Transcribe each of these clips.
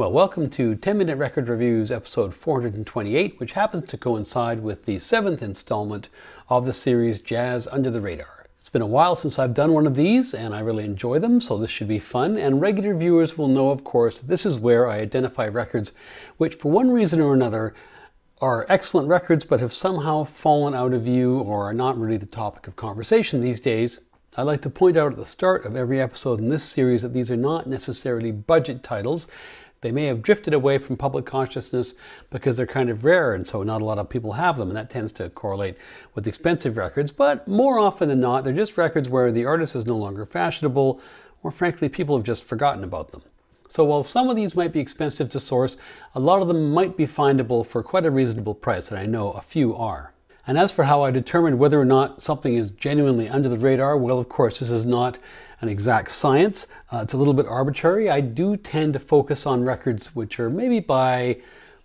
Well, welcome to 10-Minute Record Reviews, episode 428, which happens to coincide with the 7th installment of the series Jazz Under the Radar. It's been a while since I've done one of these, and I really enjoy them, so this should be fun. And regular viewers will know, of course, that this is where I identify records which, for one reason or another, are excellent records but have somehow fallen out of view or are not really the topic of conversation these days. I like to point out at the start of every episode in this series that these are not necessarily budget titles. They may have drifted away from public consciousness because they're kind of rare, and so not a lot of people have them, and that tends to correlate with expensive records. But more often than not, they're just records where the artist is no longer fashionable, or frankly, people have just forgotten about them. So while some of these might be expensive to source, a lot of them might be findable for quite a reasonable price, and I know a few are. And as for how I determine whether or not something is genuinely under the radar, well, of course, this is not an exact science. It's a little bit arbitrary. I do tend to focus on records which are maybe by,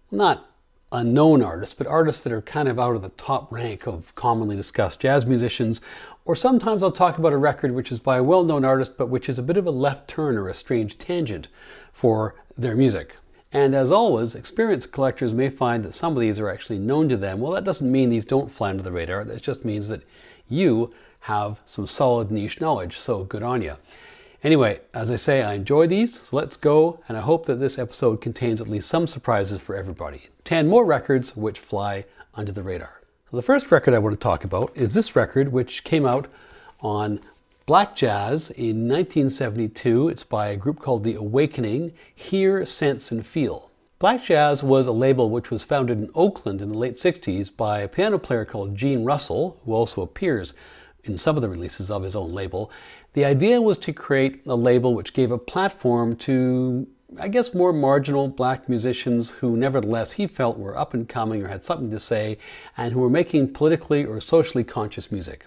not unknown artists, but artists that are kind of out of the top rank of commonly discussed jazz musicians. Or sometimes I'll talk about a record which is by a well-known artist, but which is a bit of a left turn or a strange tangent for their music. And as always, experienced collectors may find that some of these are actually known to them. Well, that doesn't mean these don't fly under the radar. That just means that you have some solid niche knowledge, so good on you. Anyway, as I say, I enjoy these, so let's go, and I hope that this episode contains at least some surprises for everybody. 10 more records which fly under the radar. So the first record I want to talk about is this record, which came out on Black Jazz in 1972. It's by a group called The Awakening, Hear, Sense, and Feel. Black Jazz was a label which was founded in Oakland in the late 60s by a piano player called Gene Russell, who also appears in some of the releases of his own label. The idea was to create a label which gave a platform to, I guess, more marginal black musicians who nevertheless he felt were up and coming or had something to say and who were making politically or socially conscious music.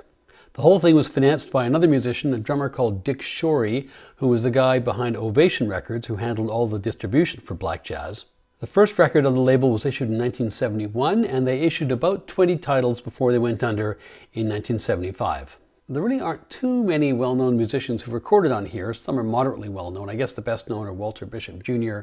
The whole thing was financed by another musician, a drummer called Dick Shorey, who was the guy behind Ovation Records, who handled all the distribution for Black Jazz. The first record on the label was issued in 1971, and they issued about 20 titles before they went under in 1975. There really aren't too many well-known musicians who recorded on here. Some are moderately well-known. I guess the best known are Walter Bishop Jr.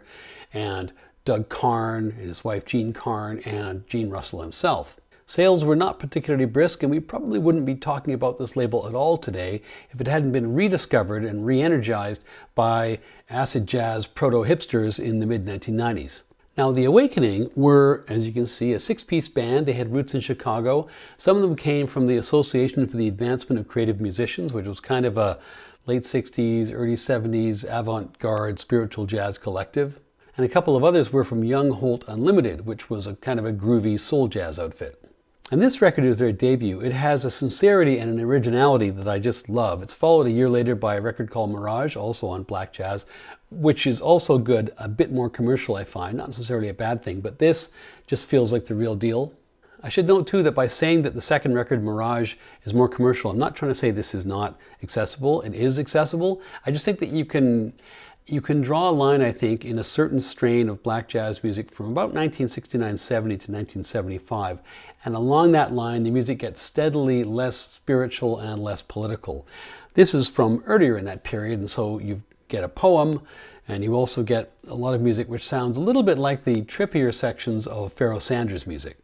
and Doug Karn and his wife Jean Karn and Gene Russell himself. Sales were not particularly brisk, and we probably wouldn't be talking about this label at all today if it hadn't been rediscovered and re-energized by acid jazz proto-hipsters in the mid-1990s. Now, The Awakening were, as you can see, a 6-piece band. They had roots in Chicago. Some of them came from the Association for the Advancement of Creative Musicians, which was kind of a late 60s, early 70s avant-garde spiritual jazz collective. And a couple of others were from Young Holt Unlimited, which was a kind of a groovy soul jazz outfit. And this record is their debut. It has a sincerity and an originality that I just love. It's followed a year later by a record called Mirage, also on Black Jazz, which is also good, a bit more commercial I find, not necessarily a bad thing, but this just feels like the real deal. I should note too that by saying that the second record, Mirage, is more commercial, I'm not trying to say this is not accessible. It is accessible. I just think that you can draw a line, I think, in a certain strain of black jazz music from about 1969-70 to 1975. And along that line, the music gets steadily less spiritual and less political. This is from earlier in that period, and so you get a poem, and you also get a lot of music which sounds a little bit like the trippier sections of Pharoah Sanders' music.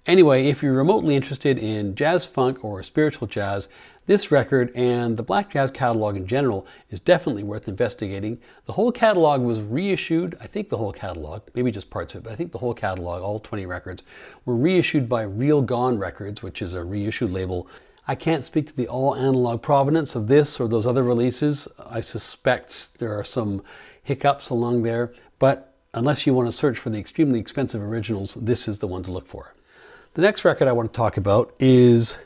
Anyway, if you're remotely interested in jazz funk or spiritual jazz, this record and the Black Jazz catalog in general is definitely worth investigating. The whole catalog was reissued, I think the whole catalog, maybe just parts of it, but I think the whole catalog, all 20 records, were reissued by Real Gone Records, which is a reissued label. I can't speak to the all-analog provenance of this or those other releases. I suspect there are some hiccups along there, but unless you want to search for the extremely expensive originals, this is the one to look for. The next record I want to talk about is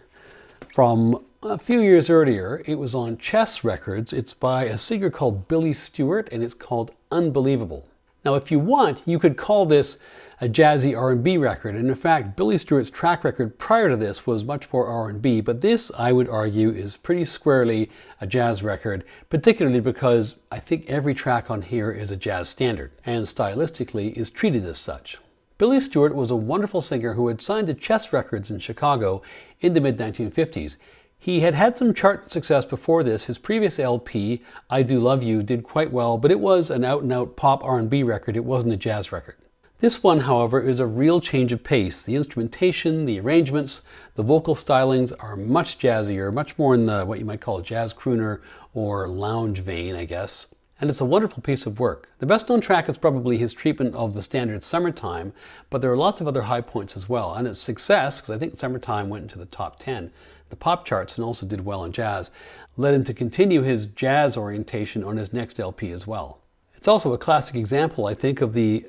from a few years earlier. It was on Chess Records. It's by a singer called Billy Stewart, and it's called Unbelievable. Now, if you want, you could call this a jazzy R&B record, and in fact, Billy Stewart's track record prior to this was much more R&B, but this, I would argue, is pretty squarely a jazz record, particularly because I think every track on here is a jazz standard, and stylistically is treated as such. Billy Stewart was a wonderful singer who had signed to Chess Records in Chicago in the mid-1950s. He had had some chart success before this. His previous LP, I Do Love You, did quite well, but it was an out-and-out pop R&B record. It wasn't a jazz record. This one, however, is a real change of pace. The instrumentation, the arrangements, the vocal stylings are much jazzier, much more in the what you might call a jazz crooner or lounge vein, I guess. And it's a wonderful piece of work. The best known track is probably his treatment of the standard Summertime, but there are lots of other high points as well. And its success, because I think Summertime went into the top 10, the pop charts, and also did well in jazz, led him to continue his jazz orientation on his next LP as well. It's also a classic example, I think, of the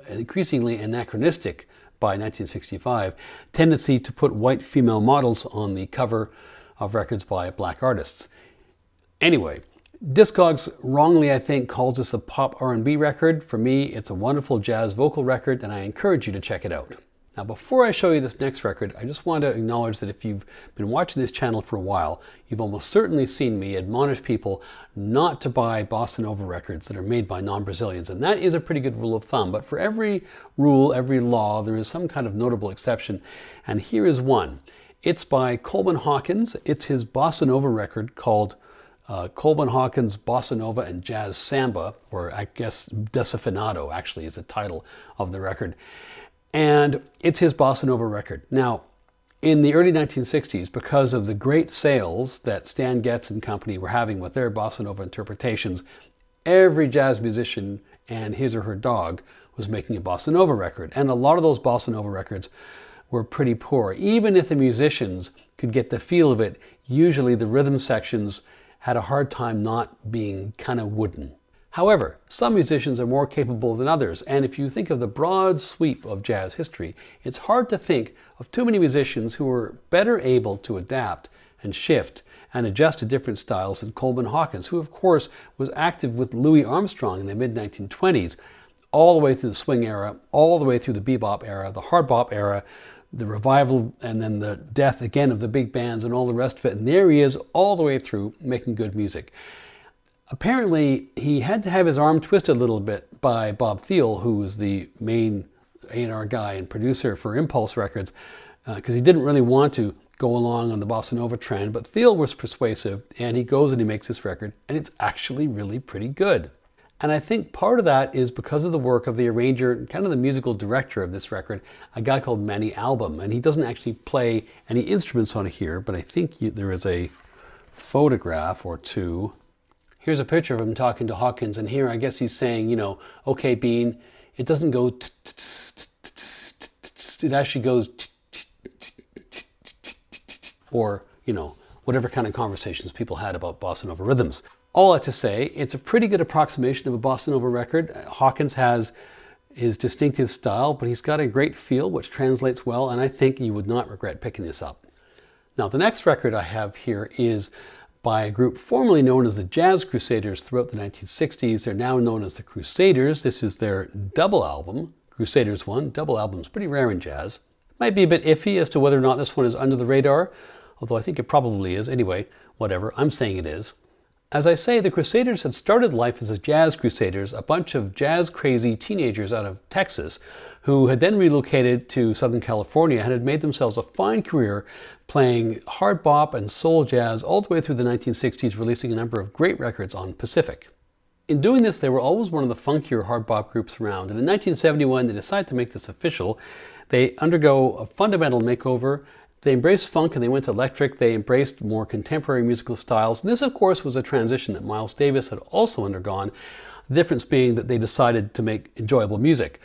increasingly anachronistic, by 1965, tendency to put white female models on the cover of records by black artists. Anyway, Discogs wrongly, I think, calls this a pop R&B record. For me, it's a wonderful jazz vocal record, and I encourage you to check it out. Now, before I show you this next record, I just want to acknowledge that if you've been watching this channel for a while, you've almost certainly seen me admonish people not to buy bossa nova records that are made by non-Brazilians, and that is a pretty good rule of thumb. But for every rule, every law, there is some kind of notable exception, and here is one. It's by Coleman Hawkins. It's his bossa nova record called Coleman Hawkins Bossa Nova and Jazz Samba, or I guess Desafinado actually is the title of the record. And it's his bossa nova record. Now, in the early 1960s, because of the great sales that Stan Getz and company were having with their bossa nova interpretations, every jazz musician and his or her dog was making a bossa nova record. And a lot of those bossa nova records were pretty poor. Even if the musicians could get the feel of it, usually the rhythm sections had a hard time not being kind of wooden. However, some musicians are more capable than others, and if you think of the broad sweep of jazz history, it's hard to think of too many musicians who were better able to adapt and shift and adjust to different styles than Coleman Hawkins, who of course was active with Louis Armstrong in the mid-1920s, all the way through the swing era, all the way through the bebop era, the hard bop era, the revival, and then the death again of the big bands and all the rest of it. And there he is all the way through making good music. Apparently, he had to have his arm twisted a little bit by Bob Thiel, who was the main A&R guy and producer for Impulse Records, because he didn't really want to go along on the bossa nova trend. But Thiel was persuasive, and he goes and he makes this record, and it's actually really pretty good. And I think part of that is because of the work of the arranger, kind of the musical director of this record, a guy called Manny Album. And he doesn't actually play any instruments on here, but I think there is a photograph or two. Here's a picture of him talking to Hawkins, and here I guess he's saying, you know, okay, Bean, it doesn't go, it actually goes, or, you know, whatever kind of conversations people had about bossa nova rhythms. All that to say, it's a pretty good approximation of a bossa nova record. Hawkins has his distinctive style, but he's got a great feel, which translates well, and I think you would not regret picking this up. Now, the next record I have here is by a group formerly known as the Jazz Crusaders throughout the 1960s. They're now known as the Crusaders. This is their double album, Crusaders 1. Double album's pretty rare in jazz. Might be a bit iffy as to whether or not this one is under the radar, although I think it probably is. Anyway, whatever, I'm saying it is. As I say, the Crusaders had started life as the Jazz Crusaders, a bunch of jazz-crazy teenagers out of Texas who had then relocated to Southern California and had made themselves a fine career playing hard bop and soul jazz all the way through the 1960s, releasing a number of great records on Pacific. In doing this, they were always one of the funkier hard bop groups around, and in 1971 they decided to make this official. They undergo a fundamental makeover. They embraced funk and they went to electric. They embraced more contemporary musical styles. And this, of course, was a transition that Miles Davis had also undergone, the difference being that they decided to make enjoyable music.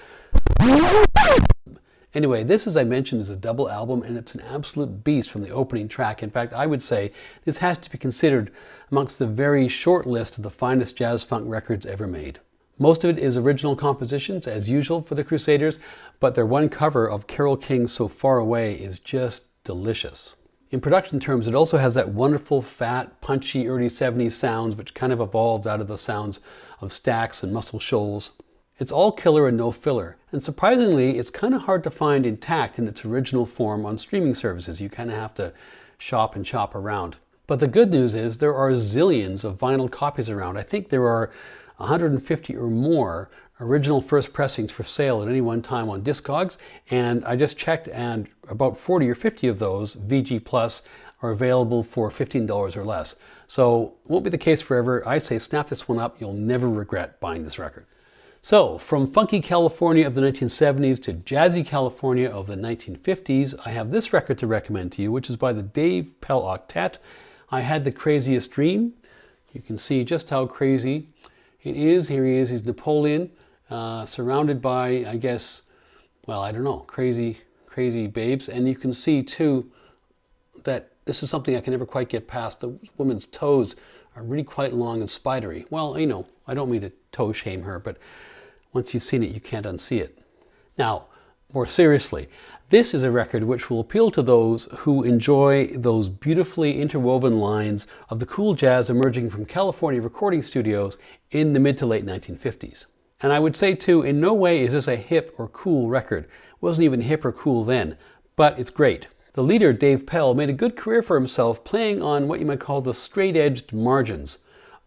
Anyway, this, as I mentioned, is a double album, and it's an absolute beast from the opening track. In fact, I would say this has to be considered amongst the very short list of the finest jazz funk records ever made. Most of it is original compositions, as usual for the Crusaders, but their one cover of Carole King's So Far Away is just delicious. In production terms, it also has that wonderful, fat, punchy early 70s sounds, which kind of evolved out of the sounds of Stax and Muscle Shoals. It's all killer and no filler, and surprisingly, it's kind of hard to find intact in its original form on streaming services. You kind of have to shop and chop around. But the good news is there are zillions of vinyl copies around. I think there are 150 or more original first pressings for sale at any one time on Discogs, and I just checked, and about 40 or 50 of those VG Plus are available for $15 or less. So it won't be the case forever. I say snap this one up. You'll never regret buying this record. So from funky California of the 1970s to jazzy California of the 1950s, I have this record to recommend to you, which is by the Dave Pell Octet. I Had the Craziest Dream. You can see just how crazy it is. Here he is, he's Napoleon, surrounded by, I guess, well, I don't know, crazy babes. And you can see too that this is something I can never quite get past. The woman's toes are really quite long and spidery. Well, you know, I don't mean to toe shame her, but once you've seen it, you can't unsee it. Now, more seriously, this is a record which will appeal to those who enjoy those beautifully interwoven lines of the cool jazz emerging from California recording studios in the mid to late 1950s. And I would say too, in no way is this a hip or cool record. It wasn't even hip or cool then, but it's great. The leader, Dave Pell, made a good career for himself playing on what you might call the straight-edged margins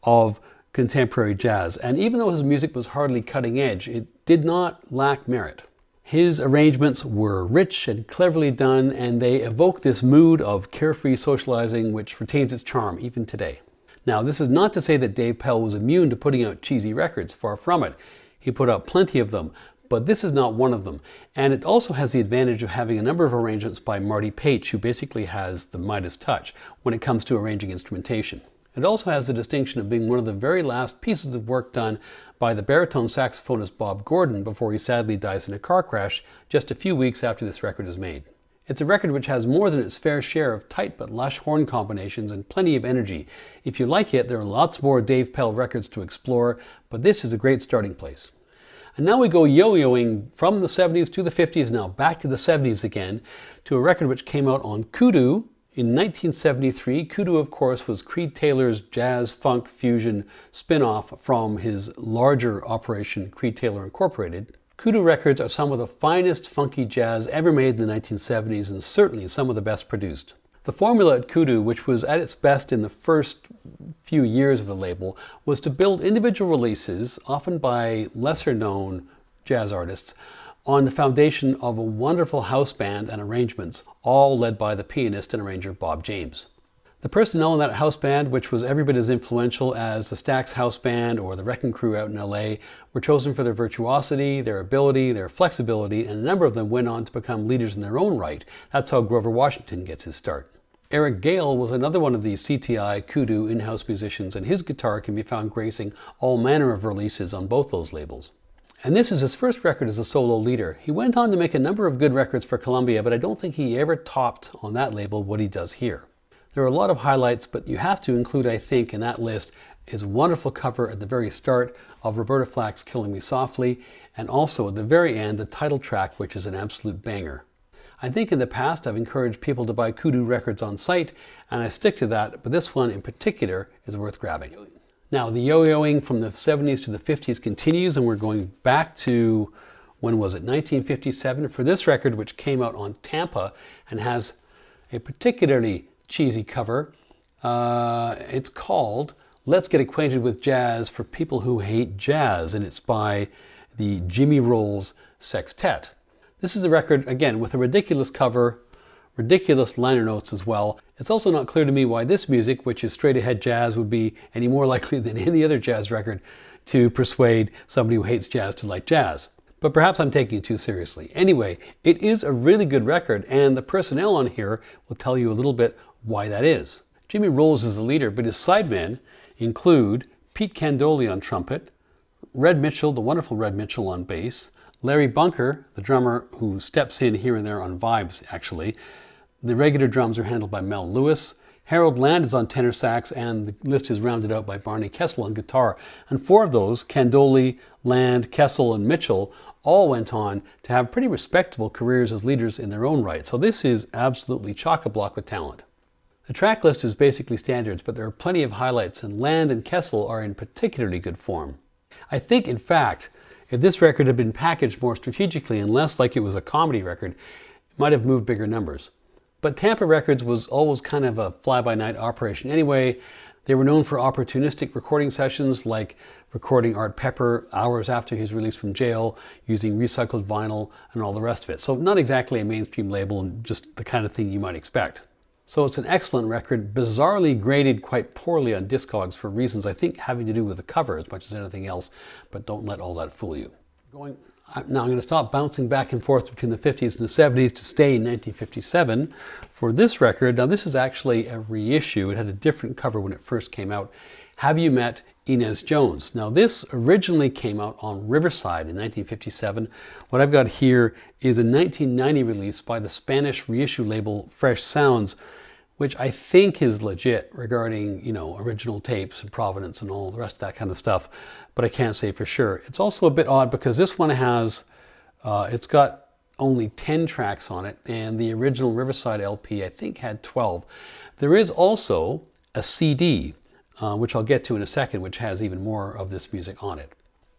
of contemporary jazz. And even though his music was hardly cutting edge, it did not lack merit. His arrangements were rich and cleverly done, and they evoke this mood of carefree socializing which retains its charm even today. Now, this is not to say that Dave Pell was immune to putting out cheesy records, far from it. He put out plenty of them, but this is not one of them. And it also has the advantage of having a number of arrangements by Marty Paich, who basically has the Midas touch when it comes to arranging instrumentation. It also has the distinction of being one of the very last pieces of work done by the baritone saxophonist Bob Gordon before he sadly dies in a car crash just a few weeks after this record is made. It's a record which has more than its fair share of tight but lush horn combinations and plenty of energy. If you like it, there are lots more Dave Pell records to explore, but this is a great starting place. And now we go yo-yoing from the 70s to the 50s, now back to the 70s again, to a record which came out on Kudu in 1973. Kudu, of course, was Creed Taylor's jazz funk fusion spin-off from his larger operation, Creed Taylor Incorporated. Kudu records are some of the finest funky jazz ever made in the 1970s, and certainly some of the best produced. The formula at Kudu, which was at its best in the first few years of the label, was to build individual releases, often by lesser-known jazz artists, on the foundation of a wonderful house band and arrangements, all led by the pianist and arranger Bob James. The personnel in that house band, which was every bit as influential as the Stax House Band or the Wrecking Crew out in LA, were chosen for their virtuosity, their ability, their flexibility, and a number of them went on to become leaders in their own right. That's how Grover Washington gets his start. Eric Gale was another one of these CTI Kudu in-house musicians, and his guitar can be found gracing all manner of releases on both those labels. And this is his first record as a solo leader. He went on to make a number of good records for Columbia, but I don't think he ever topped on that label what he does here. There are a lot of highlights, but you have to include, I think, in that list his wonderful cover at the very start of Roberta Flack's Killing Me Softly, and also at the very end, the title track, which is an absolute banger. I think in the past I've encouraged people to buy Kudu records on site, and I stick to that, but this one in particular is worth grabbing. Now, the yo-yoing from the 70s to the 50s continues, and we're going back to, when was it, 1957, for this record, which came out on Tampa and has a particularly cheesy cover. It's called Let's Get Acquainted with Jazz for People Who Hate Jazz, and it's by the Jimmy Rowles Sextet. This is a record, again, with a ridiculous cover, ridiculous liner notes as well. It's also not clear to me why this music, which is straight-ahead jazz, would be any more likely than any other jazz record to persuade somebody who hates jazz to like jazz. But perhaps I'm taking it too seriously. Anyway, it is a really good record, and the personnel on here will tell you a little bit why that is. Jimmy Rowles is the leader, but his sidemen include Pete Candoli on trumpet, Red Mitchell, the wonderful Red Mitchell on bass, Larry Bunker, the drummer who steps in here and there on vibes, actually. The regular drums are handled by Mel Lewis. Harold Land is on tenor sax, and the list is rounded out by Barney Kessel on guitar. And four of those, Candoli, Land, Kessel, and Mitchell, all went on to have pretty respectable careers as leaders in their own right. So this is absolutely chock-a-block with talent. The track list is basically standards, but there are plenty of highlights, and Land and Kessel are in particularly good form. I think, in fact, if this record had been packaged more strategically and less like it was a comedy record, it might have moved bigger numbers. But Tampa Records was always kind of a fly-by-night operation anyway. They were known for opportunistic recording sessions, like recording Art Pepper hours after he was released from jail, using recycled vinyl and all the rest of it. So not exactly a mainstream label, just the kind of thing you might expect. So it's an excellent record, bizarrely graded quite poorly on Discogs for reasons I think having to do with the cover as much as anything else, but don't let all that fool you. Now I'm going to stop bouncing back and forth between the 50s and the 70s to stay in 1957 for this record. Now this is actually a reissue. It had a different cover when it first came out. Have You Met Inez Jones? Now this originally came out on Riverside in 1957. What I've got here is a 1990 release by the Spanish reissue label Fresh Sounds, which I think is legit regarding, you know, original tapes and provenance and all the rest of that kind of stuff, but I can't say for sure. It's also a bit odd because this one has, it's got only 10 tracks on it, and the original Riverside LP I think had 12. There is also a CD, which I'll get to in a second, which has even more of this music on it.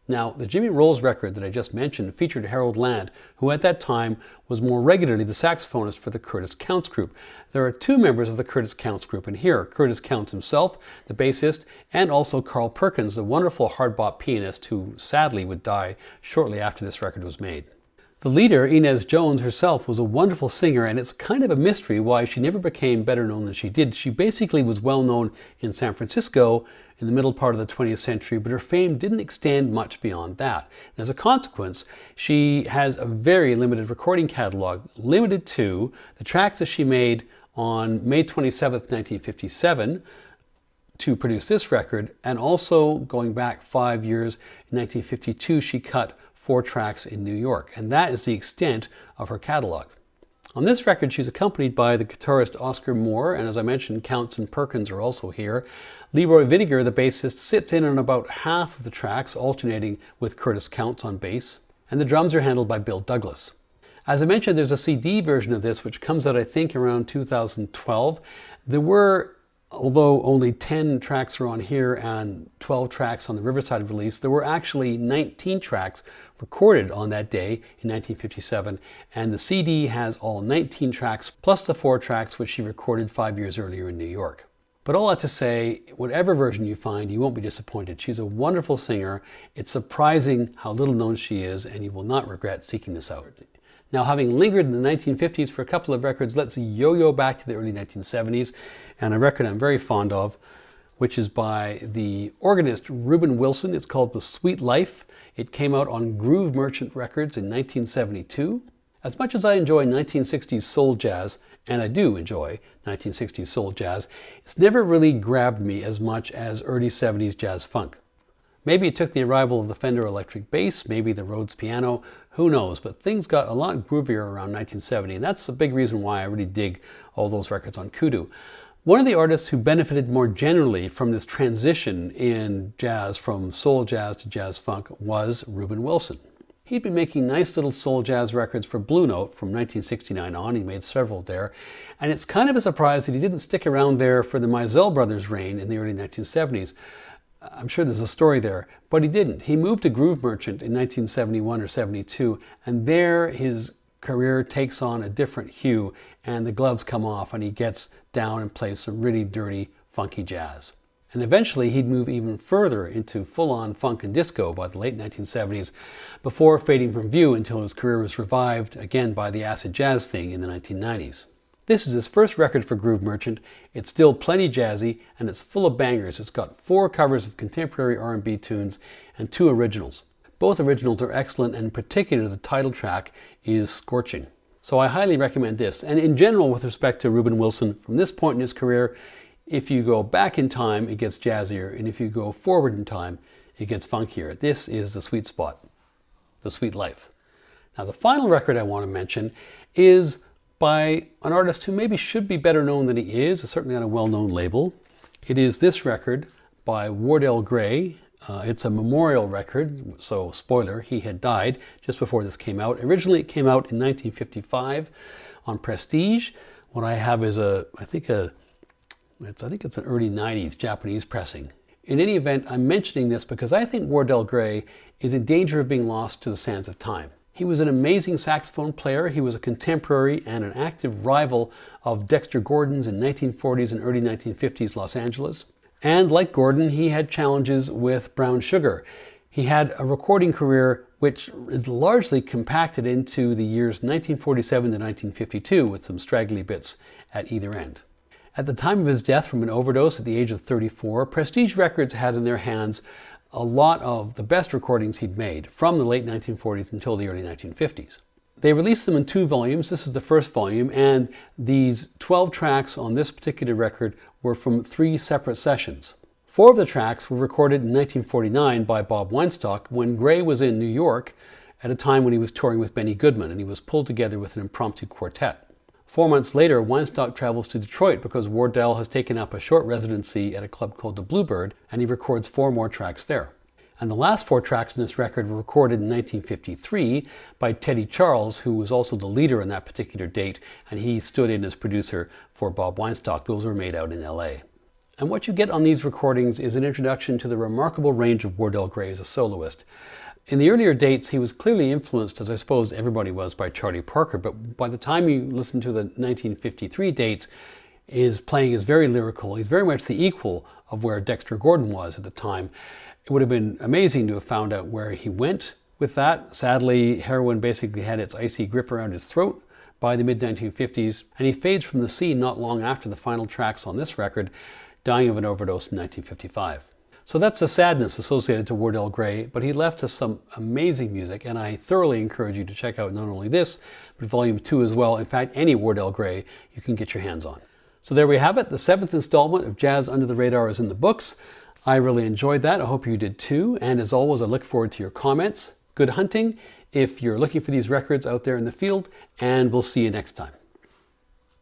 Now, the Jimmy Rowles record that I just mentioned featured Harold Land, who at that time was more regularly the saxophonist for the Curtis Counts group. There are two members of the Curtis Counts group in here, Curtis Counts himself, the bassist, and also Carl Perkins, the wonderful hard bop pianist who sadly would die shortly after this record was made. The leader, Inez Jones herself, was a wonderful singer, and it's kind of a mystery why she never became better known than she did. She basically was well known in San Francisco in the middle part of the 20th century, but her fame didn't extend much beyond that. And as a consequence, she has a very limited recording catalog, limited to the tracks that she made on May 27th, 1957 to produce this record, and also going back 5 years, in 1952 she cut 4 tracks in New York, and that is the extent of her catalog. On this record, she's accompanied by the guitarist Oscar Moore, and as I mentioned, Counts and Perkins are also here. Leroy Vinegar, the bassist, sits in on about half of the tracks, alternating with Curtis Counts on bass, and the drums are handled by Bill Douglas. As I mentioned, there's a CD version of this, which comes out, I think, around 2012. There were, although only 10 tracks are on here and 12 tracks on the Riverside release, there were actually 19 tracks recorded on that day in 1957, and the CD has all 19 tracks plus the 4 tracks which she recorded 5 years earlier in New York. But all that to say, whatever version you find, you won't be disappointed. She's a wonderful singer. It's surprising how little known she is, and you will not regret seeking this out. Now, having lingered in the 1950s for a couple of records, let's yo-yo back to the early 1970s, and a record I'm very fond of, which is by the organist Reuben Wilson. It's called The Sweet Life. It came out on Groove Merchant Records in 1972. As much as I enjoy 1960s soul jazz, and I do enjoy 1960s soul jazz, it's never really grabbed me as much as early 70s jazz funk. Maybe it took the arrival of the Fender electric bass, maybe the Rhodes piano, who knows, but things got a lot groovier around 1970, and that's a big reason why I really dig all those records on Kudu. One of the artists who benefited more generally from this transition in jazz from soul jazz to jazz funk was Reuben Wilson. He'd been making nice little soul jazz records for Blue Note from 1969 on. He made several there, and it's kind of a surprise that he didn't stick around there for the Mizell brothers' reign in the early 1970s. I'm sure there's a story there, but he didn't. He moved to Groove Merchant in 1971 or 72, and there his career takes on a different hue, and the gloves come off, and he gets down and plays some really dirty, funky jazz. And eventually he'd move even further into full-on funk and disco by the late 1970s, before fading from view until his career was revived again by the acid jazz thing in the 1990s. This is his first record for Groove Merchant. It's still plenty jazzy, and it's full of bangers. It's got 4 covers of contemporary R&B tunes and 2 originals. Both originals are excellent, and in particular the title track is scorching. So I highly recommend this. And in general, with respect to Reuben Wilson, from this point in his career, if you go back in time, it gets jazzier, and if you go forward in time, it gets funkier. This is the sweet spot, The Sweet Life. Now, the final record I want to mention is by an artist who maybe should be better known than he is, certainly on a well-known label. It is this record by Wardell Gray. It's a memorial record, so spoiler, he had died just before this came out. Originally it came out in 1955 on Prestige. What I have is I think it's an early 90s Japanese pressing. In any event, I'm mentioning this because I think Wardell Gray is in danger of being lost to the sands of time. He was an amazing saxophone player. He was a contemporary and an active rival of Dexter Gordon's in 1940s and early 1950s Los Angeles. And like Gordon, he had challenges with brown sugar. He had a recording career which is largely compacted into the years 1947 to 1952 with some straggly bits at either end. At the time of his death from an overdose at the age of 34, Prestige Records had in their hands a lot of the best recordings he'd made from the late 1940s until the early 1950s. They released them in 2 volumes. This is the first volume, and these 12 tracks on this particular record were from 3 separate sessions. 4 of the tracks were recorded in 1949 by Bob Weinstock when Gray was in New York at a time when he was touring with Benny Goodman, and he was pulled together with an impromptu quartet. 4 months later, Weinstock travels to Detroit because Wardell has taken up a short residency at a club called the Bluebird, and he records 4 more tracks there. And the last 4 tracks in this record were recorded in 1953 by Teddy Charles, who was also the leader on that particular date, and he stood in as producer for Bob Weinstock. Those were made out in LA. And what you get on these recordings is an introduction to the remarkable range of Wardell Gray as a soloist. In the earlier dates, he was clearly influenced, as I suppose everybody was, by Charlie Parker, but by the time you listen to the 1953 dates, his playing is very lyrical. He's very much the equal of where Dexter Gordon was at the time. It would have been amazing to have found out where he went with that. Sadly, heroin basically had its icy grip around his throat by the mid-1950s, and he fades from the scene not long after the final tracks on this record, dying of an overdose in 1955. So that's the sadness associated to Wardell Gray, but he left us some amazing music, and I thoroughly encourage you to check out not only this, but Volume 2 as well. In fact, any Wardell Gray you can get your hands on. So there we have it. The 7th installment of Jazz Under the Radar is in the books. I really enjoyed that. I hope you did too. And as always, I look forward to your comments. Good hunting if you're looking for these records out there in the field, and we'll see you next time.